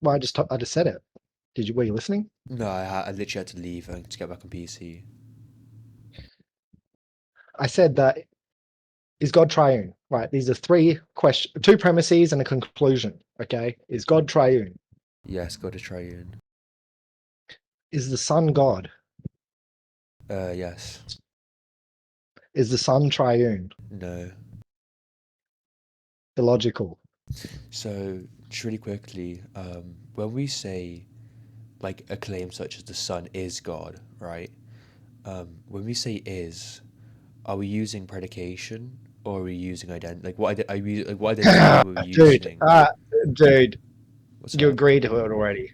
Well, I just said it. Were you listening? No, I literally had to leave and to get back on PC. I said that is God triune? Right. These are two premises and a conclusion. Okay. Is God triune? Yes, God is triune. Is the Son God? Yes. Is the Son triune? No. Illogical. So, just really quickly, when we say like a claim such as the Son is God, right? When we say is, are we using predication or are we using identity? Like what identity are we dude, using? dude, What's you up? agreed to it already.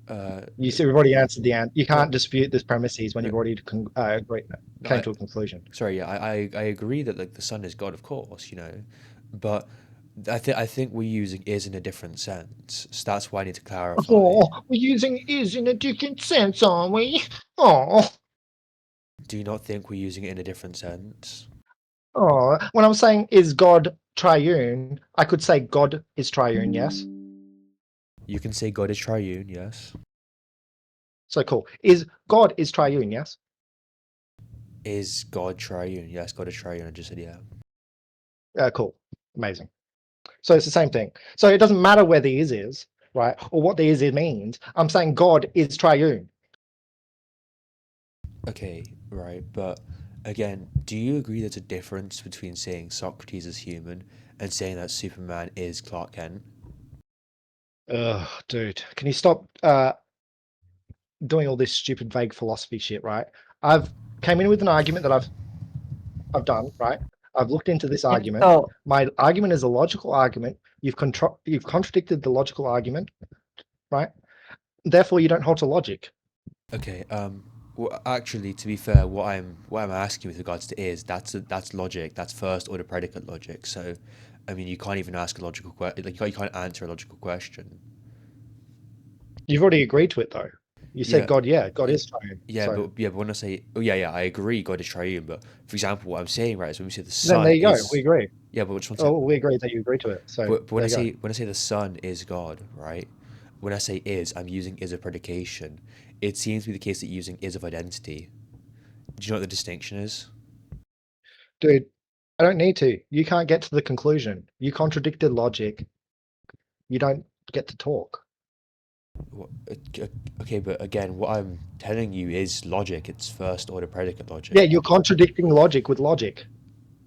Uh, You see, we've already answered the answer. You no, can't dispute this premises when no, you've already no. came to a conclusion. Sorry, yeah, I agree that like the Son is God, of course, but I think we're using is in a different sense. So that's why I need to clarify. Oh, we're using is in a different sense, aren't we? Oh, Do you not think we're using it in a different sense? oh. When I'm saying is God triune, I could say God is triune, yes? You can say God is triune, yes. So cool. Is God is triune, yes? Is God triune? Yes, God is triune. I just said yeah. Cool. Amazing. So it's the same thing. So it doesn't matter where the is, right? Or what the is means. I'm saying God is triune. Okay, right, but again, do you agree there's a difference between saying Socrates is human and saying that Superman is Clark Kent? Ugh, dude. Can you stop doing all this stupid vague philosophy shit, right? I've came in with an argument that I've done, right? I've looked into this Yeah, argument. so My argument is a logical argument. You've contradicted the logical argument, right? Therefore, you don't hold to logic. Okay, well, actually, to be fair, what I'm asking with regards to is that's logic. That's first order predicate logic. So, I mean, you can't even ask a logical question. Like you can't answer a logical question. You've already agreed to it, though. You said Yeah, God, yeah, God yeah, is triune. yeah, So but when I say, oh yeah, yeah, I agree, God is triune. But for example, what I'm saying, right, is when we say the then there Son you go. We is, agree. yeah, but just one Oh, second. we agree that you agree to it. So But there you go. when I say the Son is God, right? When I say is, I'm using is of predication. It seems to be the case that you're using is of identity. Do you know what the distinction is? Dude, I don't need to. You can't get to the conclusion. You contradicted logic. You don't get to talk. Okay, but again, what I'm telling you is logic. It's first order predicate Yeah, logic. you're contradicting logic with logic,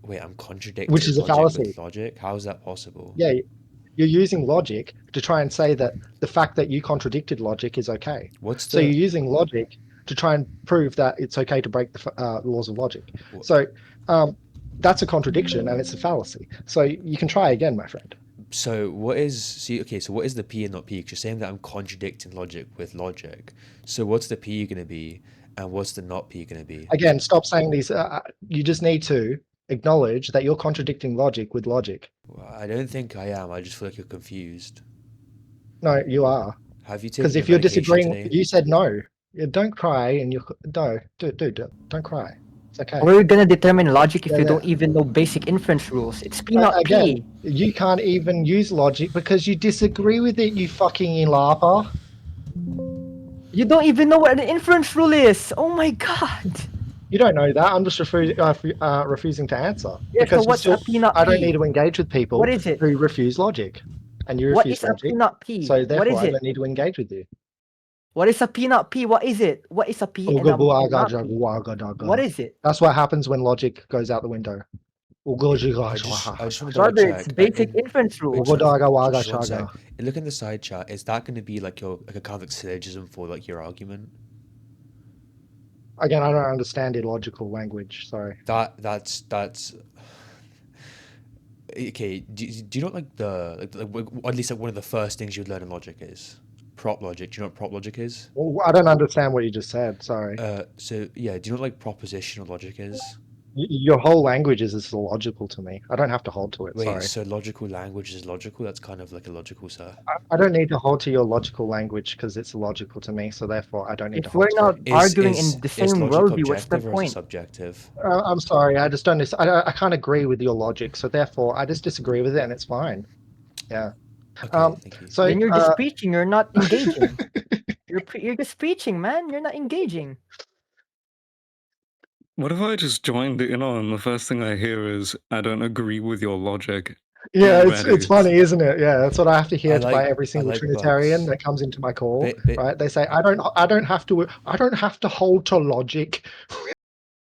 Wait, I'm which contradicting is a logic fallacy. with logic? How is that possible? Yeah, you're using logic to try and say that the fact that you contradicted logic is okay. What's So you're the using logic to try and prove that it's okay to break the laws of logic. wh- So um, that's a contradiction and it's a fallacy. So you can try again, my friend. so what is see okay, so what is the P and not P? Because you're saying that I'm contradicting logic with logic. So what's the P gonna be and what's the not P gonna be? Again, stop saying these. You just need to acknowledge that you're contradicting logic with logic. Well, I don't think I am. I just feel like you're confused. No, you are. Have you Because taken your if you're medication disagreeing, today? you said no. Yeah, don't cry, and you no, dude, don't cry. It's how okay. are we gonna determine logic if Yeah, you yeah. don't even know basic inference rules? It's P not Again, P. you can't even use logic because you disagree with it. You fucking lapper. You don't even know what an inference rule is. Oh my god. You don't know that. I'm just refusing to answer Yeah, so because what's a P not I don't need P? to engage with What people is it? who refuse logic, and you What refuse is a P logic. not P? So What therefore, is I it? don't need to engage with you. What is a P not P? What is it? What is a P and a not P? What is it? That's what happens when logic goes out the window. I just want to double Brother, it's check. basic inference Wait, rules. just one sec. Look in the side chat. Is that going to be like your like a kind of like syllogism for like your argument? Again, I don't understand illogical language. Sorry. That's okay. Do you know what, like at least like one of the first things you'd learn in logic is prop logic. Do you know what prop logic is? Well, I don't understand what you just said. Sorry. So yeah, do you know what like propositional logic is? Your whole language is illogical to me. I don't have to hold to it. Wait, Sorry. so logical language is logical? That's kind of like illogical, sir. I don't need to hold to your logical language because it's illogical to me. So therefore, I don't need to If we're hold to not it. arguing in the Is same logic worldview, what's the objective or is it point? subjective? I'm sorry. I just don't. I can't agree with your logic. So therefore, I just disagree with it, and it's fine. Yeah. Okay, thank you. So Then you're just preaching. You're not engaging. You're just preaching, man. You're not engaging. What if I just joined in on the first thing I hear is I don't agree with your logic? yeah, already. it's funny, isn't it? Yeah, that's what I have to hear by every single like Trinitarian bugs. that comes into my call. But Right? They say I don't have to hold to logic.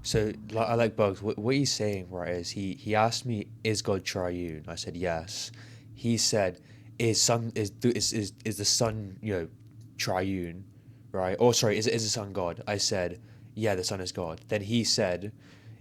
so I like bugs. What he's saying, right, is he asked me, is God triune? I said yes. He said, is the Son, triune, right? Or sorry, is the Son God? I said, yeah, the Son is God. Then he said,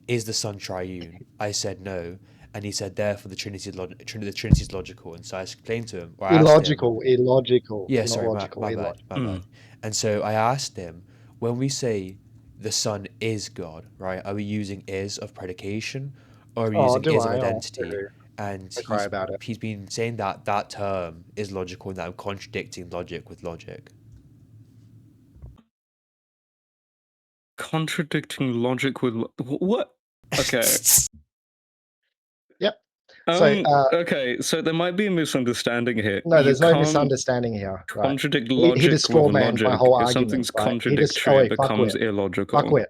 is the Son triune? I said no, and he said therefore the Trinity is logical. And so I explained to him, or I asked him, Illogical, yeah, not sorry, logical. my bad, my Mm. bad. And so I asked him, when we say the Son is God, right? Are we using is of predication, or are we Oh, using do is of I? Oh, identity? And I cry about it. he's been saying that that term is logical and that I'm contradicting logic with logic. Contradicting logic with what? Okay. Yep. So, okay, so there might be a misunderstanding here. no, You there's no can't misunderstanding here. Right? contradict He logic just straw with manned my logic. whole If argument. something's Right? contradictory, it becomes Fuckwit. illogical. Fuckwit.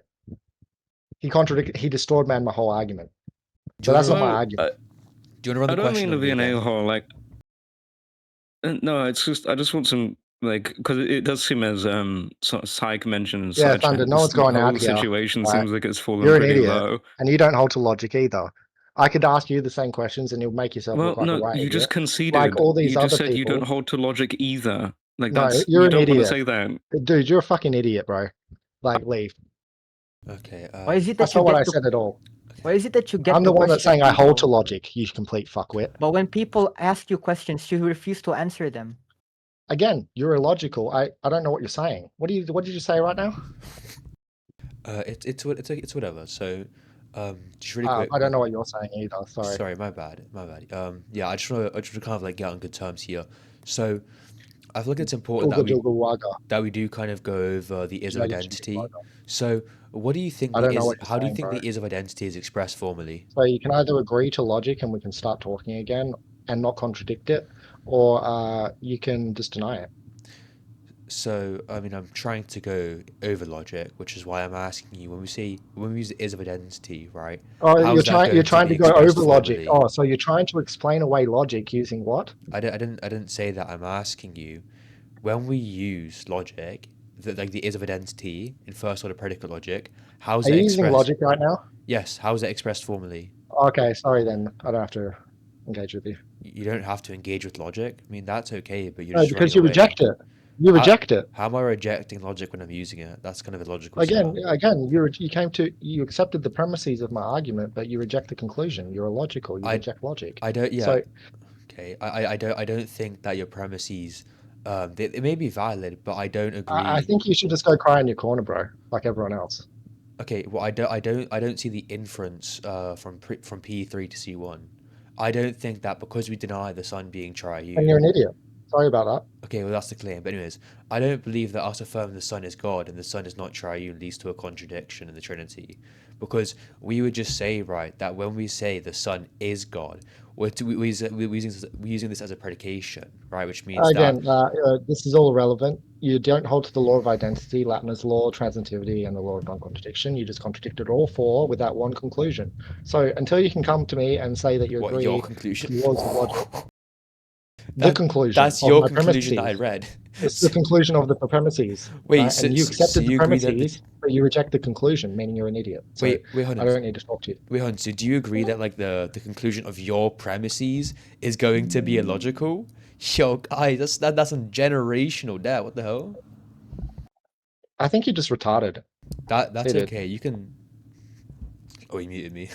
He destroyed man my whole argument. So that's not my argument. Do you want to run the I don't question mean to on be me an again? a-hole, like... No, it's just, I just want some, like, because it does seem as sort of Psych mentioned and Yeah, such, Thunder, and no one's this going whole out here. situation Right? seems like it's fallen You're an pretty idiot, low. and you don't hold to logic either. I could ask you the same questions, and you'll make yourself Well, look like a no, right you idiot. just conceded. Like all these you just other said you don't people. hold to logic either. Like, No, that's, you're you an don't want to idiot. say that. Dude, you're a fucking idiot, bro. Like, leave. Okay. Why is it that That's you not what I get to? said at all. Why is it that you get I'm the the one that's question saying I hold to people, logic, you complete fuckwit. but when people ask you questions, you refuse to answer them? Again, you're illogical. I don't know what you're saying. What did you say right now? It's whatever. So, just really quick. I don't know what you're saying either. Sorry. Sorry, my bad, my bad. Yeah, I just want to kind of like get on good terms here. So, I feel like it's important Ooga dooga waga. that we do kind of go over the is of Jagga chugga identity. waga. So, what do you think I the don't know is? what you're How do you saying, think bro. the is of identity is expressed formally? So you can either agree to logic and we can start talking again and not contradict it, or you can just deny it. So, I mean, I'm trying to go over logic, which is why I'm asking you when we use the is of identity, right? Oh, How is that you're going to trying be to go expressed over logic. formally? Oh, so you're trying to explain away logic using what? I didn't say that. I'm asking you when we use logic, like the is of identity in first order predicate logic. How's Are that you using expressed? logic right now? Yes. How is that expressed formally? Okay, sorry then. I don't have to engage with you. You don't have to engage with logic. I mean, that's okay, but you're No, just because running you away. reject it. You How reject it. how am I rejecting logic when I'm using it? That's kind of illogical, Again, sir. you accepted the premises of my argument, but you reject the conclusion. You're illogical. You I reject logic. I don't. Yeah. So Okay. I don't think that your premises, they may be valid, but I don't I agree. think you should just go cry in your corner, bro, like everyone else. Okay. Well, I don't see the inference from P3 to C1. I don't think that because we deny the sun being And you're triune. an idiot. Sorry about that. Okay, well that's the claim. But anyways, I don't believe that us affirming the Son is God and the Son is not triune leads to a contradiction in the Trinity, because we would just say right that when we say the Son is God, we're using this as a predication, right? Which means that Again, this is all irrelevant. You don't hold to the law of identity, Latin's law, transitivity, and the law of non-contradiction. You just contradicted all four with that one conclusion. So until you can come to me and say that you what your agree conclusion. to the laws of logic, the that conclusion that's of your my conclusion that I premises, read. it's the So, conclusion of the premises, wait, right? And you so accepted the you agree that premises, but you reject the conclusion, meaning you're an idiot. So wait, hold I on. don't need to talk to you. Wait, hon, so do you agree that like the conclusion of your premises is going to be illogical? Yo, guys, that's some generational debt. What the hell? I think you're just retarded. That's Hit it. okay. You can. Oh, you muted me.